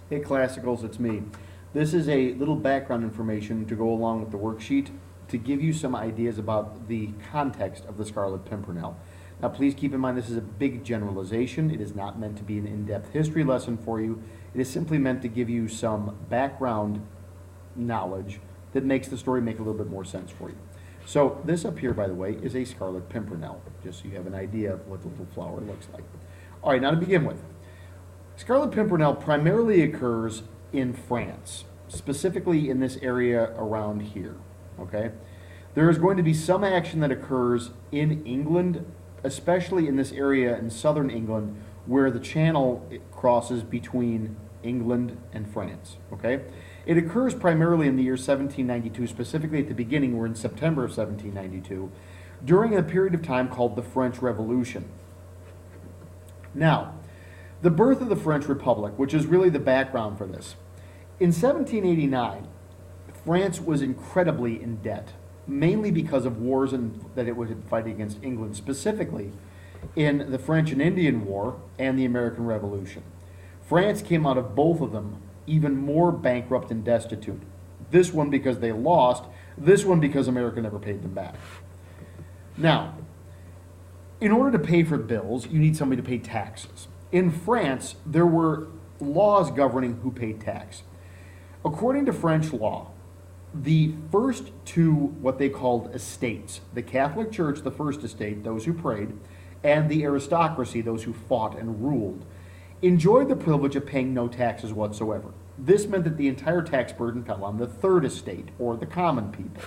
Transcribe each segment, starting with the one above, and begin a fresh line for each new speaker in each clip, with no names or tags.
Hey Classicals, it's me. This is a little background information to go along with the worksheet to give you some ideas about the context of the Scarlet Pimpernel. Now please keep in mind this is a big generalization. It is not meant to be an in-depth history lesson for you. It is simply meant to give you some background knowledge that makes the story make a little bit more sense for you. So this up here, by the way, is a Scarlet Pimpernel, just so you have an idea of what the little flower looks like. All right, now to begin with. Scarlet Pimpernel primarily occurs in France, specifically in this area around here, okay? There is going to be some action that occurs in England, especially in this area in southern England, where the channel crosses between England and France, okay? It occurs primarily in the year 1792, specifically at the beginning, or in September of 1792, during a period of time called the French Revolution. Now, the birth of the French Republic, which is really the background for this. In 1789, France was incredibly in debt, mainly because of wars that it was fighting against England, specifically in the French and Indian War and the American Revolution. France came out of both of them even more bankrupt and destitute. This one because they lost, this one because America never paid them back. Now, in order to pay for bills, you need somebody to pay taxes. In France, there were laws governing who paid tax. According to French law, the first two, what they called estates, the Catholic Church, the first estate, those who prayed, and the aristocracy, those who fought and ruled, enjoyed the privilege of paying no taxes whatsoever. This meant that the entire tax burden fell on the third estate, or the common people.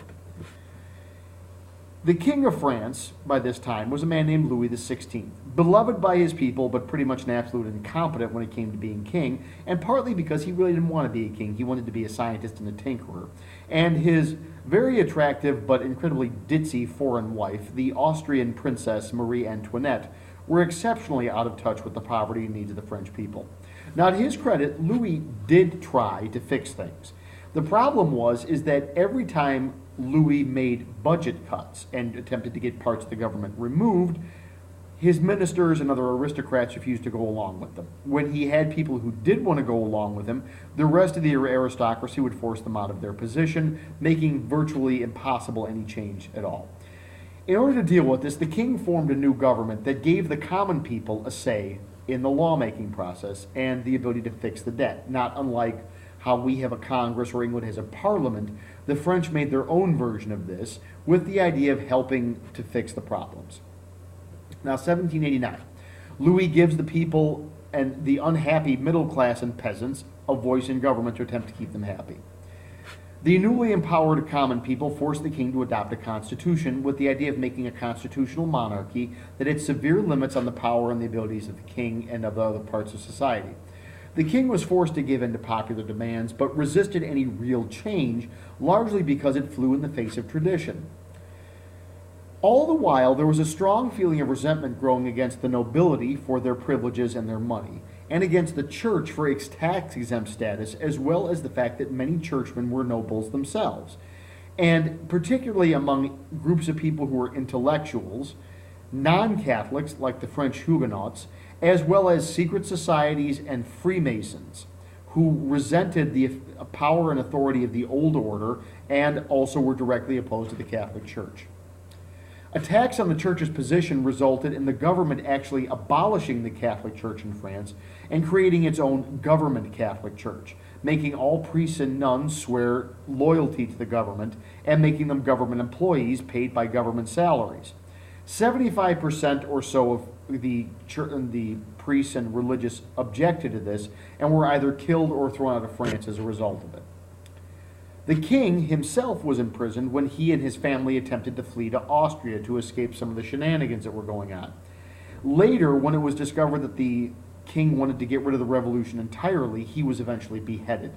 The King of France, by this time, was a man named Louis XVI, beloved by his people, but pretty much an absolute incompetent when it came to being king, and partly because he really didn't want to be a king. He wanted to be a scientist and a tinkerer. And his very attractive but incredibly ditzy foreign wife, the Austrian princess Marie Antoinette, were exceptionally out of touch with the poverty and needs of the French people. Now, to his credit, Louis did try to fix things. The problem is that every time Louis made budget cuts and attempted to get parts of the government removed, his ministers and other aristocrats refused to go along with them. When he had people who did want to go along with him, the rest of the aristocracy would force them out of their position, making virtually impossible any change at all. In order to deal with this, the king formed a new government that gave the common people a say in the lawmaking process and the ability to fix the debt, not unlike how we have a Congress or England has a parliament. The French made their own version of this with the idea of helping to fix the problems. Now, 1789, Louis gives the people and the unhappy middle class and peasants a voice in government to attempt to keep them happy. The newly empowered common people forced the king to adopt a constitution with the idea of making a constitutional monarchy that had severe limits on the power and the abilities of the king and of the other parts of society. The king was forced to give in to popular demands, but resisted any real change, largely because it flew in the face of tradition. All the while, there was a strong feeling of resentment growing against the nobility for their privileges and their money, and against the church for its tax-exempt status, as well as the fact that many churchmen were nobles themselves. And particularly among groups of people who were intellectuals, non-Catholics like the French Huguenots, as well as secret societies and Freemasons, who resented the power and authority of the old order and also were directly opposed to the Catholic Church. Attacks on the church's position resulted in the government actually abolishing the Catholic Church in France and creating its own government Catholic Church, making all priests and nuns swear loyalty to the government and making them government employees paid by government salaries. 75% or so of the priests and religious objected to this and were either killed or thrown out of France as a result of it. The king himself was imprisoned when he and his family attempted to flee to Austria to escape some of the shenanigans that were going on. Later, when it was discovered that the king wanted to get rid of the revolution entirely, he was eventually beheaded.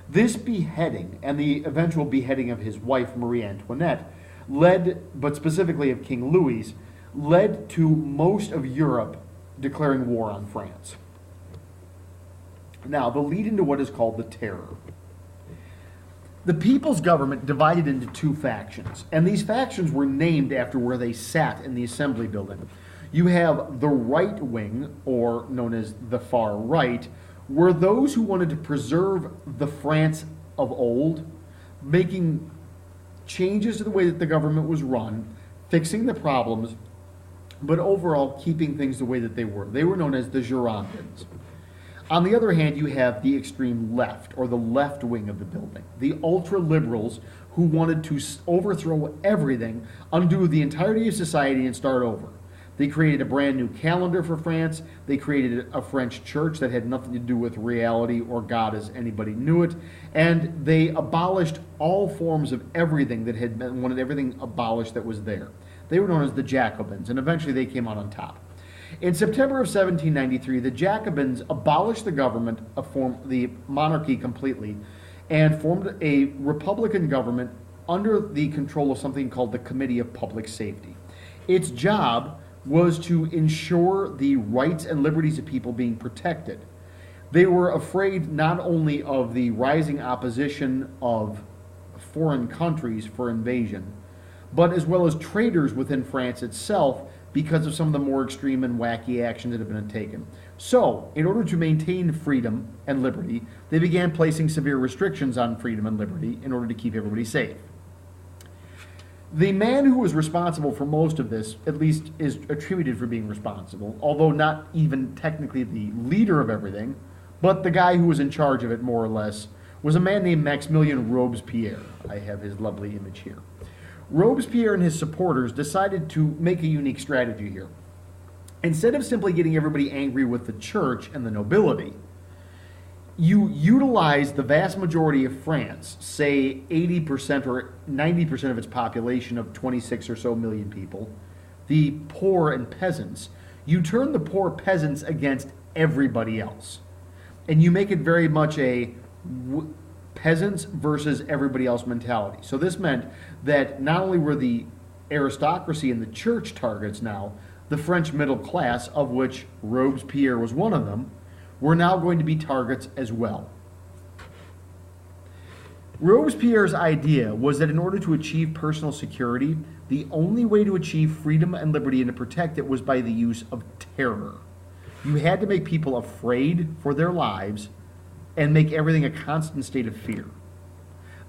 This beheading and the eventual beheading of his wife, Marie Antoinette, but specifically of King Louis, led to most of Europe declaring war on France. Now, the lead into what is called the Terror. The people's government divided into two factions, and these factions were named after where they sat in the assembly building. You have the right wing, or known as the far right, were those who wanted to preserve the France of old, making changes to the way that the government was run, fixing the problems, but overall keeping things the way that they were. They were known as the Girondins. On the other hand, you have the extreme left, or the left wing of the building, the ultra-liberals who wanted to overthrow everything, undo the entirety of society, and start over. They created a brand new calendar for France. They created a French church that had nothing to do with reality or God as anybody knew it. And they abolished all forms of everything that had been, wanted everything abolished that was there. They were known as the Jacobins, and eventually they came out on top. In September of 1793, the Jacobins abolished the government, the monarchy completely, and formed a republican government under the control of something called the Committee of Public Safety. Its job was to ensure the rights and liberties of people being protected. They were afraid not only of the rising opposition of foreign countries for invasion, but as well as traitors within France itself because of some of the more extreme and wacky actions that have been taken. So, in order to maintain freedom and liberty, they began placing severe restrictions on freedom and liberty in order to keep everybody safe. The man who was responsible for most of this, at least is attributed for being responsible, although not even technically the leader of everything, but the guy who was in charge of it more or less, was a man named Maximilien Robespierre. I have his lovely image here. Robespierre and his supporters decided to make a unique strategy here. Instead of simply getting everybody angry with the church and the nobility, you utilize the vast majority of France, say 80% or 90% of its population of 26 or so million people, the poor and peasants. You turn the poor peasants against everybody else. And you make it very much a peasants versus everybody else mentality. So this meant that not only were the aristocracy and the church targets now, the French middle class, of which Robespierre was one of them, were now going to be targets as well. Robespierre's idea was that in order to achieve personal security, the only way to achieve freedom and liberty and to protect it was by the use of terror. You had to make people afraid for their lives and make everything a constant state of fear.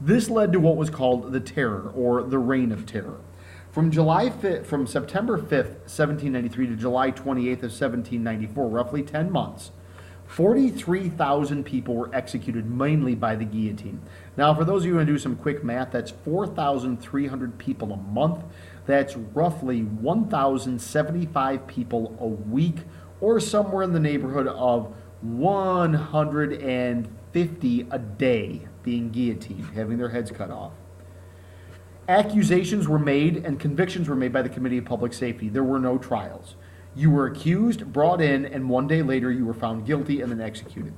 This led to what was called the Terror, or the Reign of Terror. From September 5th, 1793 to July 28th of 1794, roughly 10 months, 43,000 people were executed, mainly by the guillotine. Now, for those of you who want to do some quick math, that's 4,300 people a month. That's roughly 1,075 people a week, or somewhere in the neighborhood of 150 a day being guillotined, having their heads cut off. Accusations were made and convictions were made by the Committee of Public Safety. There were no trials. You were accused, brought in, and one day later you were found guilty and then executed.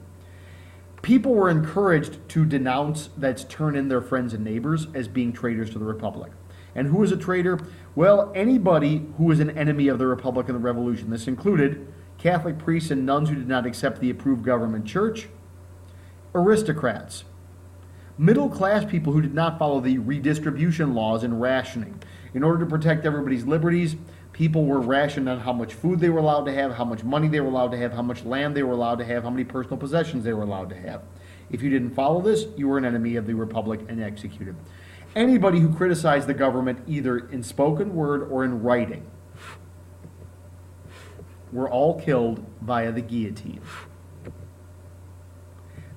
People were encouraged to denounce, that's turn in their friends and neighbors, as being traitors to the Republic. And who was a traitor? Well, anybody who was an enemy of the Republic and the Revolution. This included Catholic priests and nuns who did not accept the approved government church, aristocrats, middle-class people who did not follow the redistribution laws and rationing. In order to protect everybody's liberties, people were rationed on how much food they were allowed to have, how much money they were allowed to have, how much land they were allowed to have, how many personal possessions they were allowed to have. If you didn't follow this, you were an enemy of the Republic and executed. Anybody who criticized the government, either in spoken word or in writing, were all killed via the guillotine.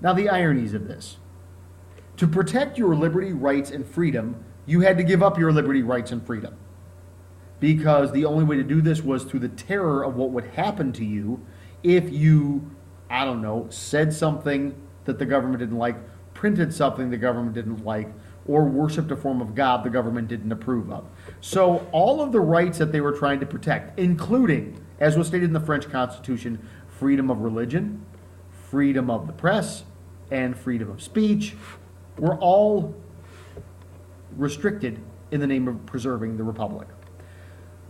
Now, the ironies of this. To protect your liberty, rights, and freedom, you had to give up your liberty, rights, and freedom. Because the only way to do this was through the terror of what would happen to you if you, I don't know, said something that the government didn't like, printed something the government didn't like, or worshipped a form of God the government didn't approve of. So all of the rights that they were trying to protect, including, as was stated in the French Constitution, freedom of religion, freedom of the press, and freedom of speech, were all restricted in the name of preserving the Republic.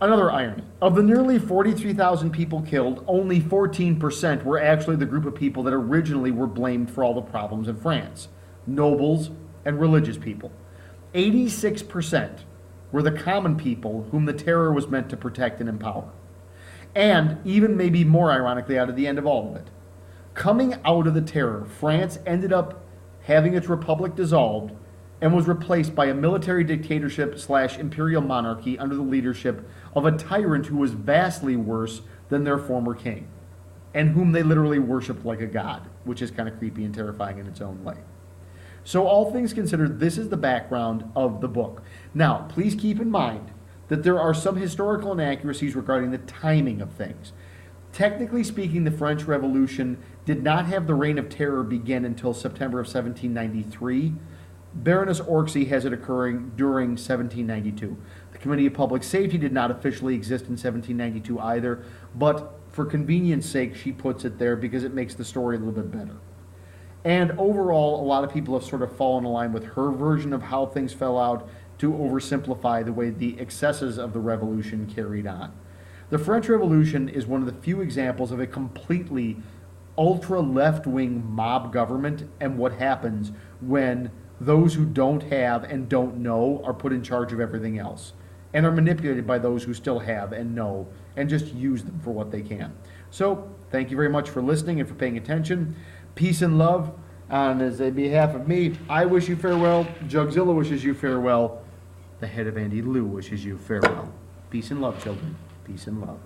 Another irony. Of the nearly 43,000 people killed, only 14% were actually the group of people that originally were blamed for all the problems in France. Nobles and religious people. 86% were the common people whom the terror was meant to protect and empower. And, even maybe more ironically out of the end of all of it, Coming out of the terror, France ended up having its republic dissolved and was replaced by a military dictatorship / imperial monarchy under the leadership of a tyrant who was vastly worse than their former king, and whom they literally worshipped like a god, which is kind of creepy and terrifying in its own way. So all things considered, this is the background of the book. Now, please keep in mind that there are some historical inaccuracies regarding the timing of things. Technically speaking, the French Revolution did not have the Reign of Terror begin until September of 1793. Baroness Orczy has it occurring during 1792. The Committee of Public Safety did not officially exist in 1792 either, but for convenience sake, she puts it there because it makes the story a little bit better. And overall, a lot of people have sort of fallen in line with her version of how things fell out to oversimplify the way the excesses of the revolution carried on. The French Revolution is one of the few examples of a completely ultra left-wing mob government and what happens when those who don't have and don't know are put in charge of everything else and are manipulated by those who still have and know and just use them for what they can. So, thank you very much for listening and for paying attention. Peace and love. And as a behalf of me, I wish you farewell. Jugzilla wishes you farewell. The head of Andy Lou wishes you farewell. Peace and love, children. Peace and love.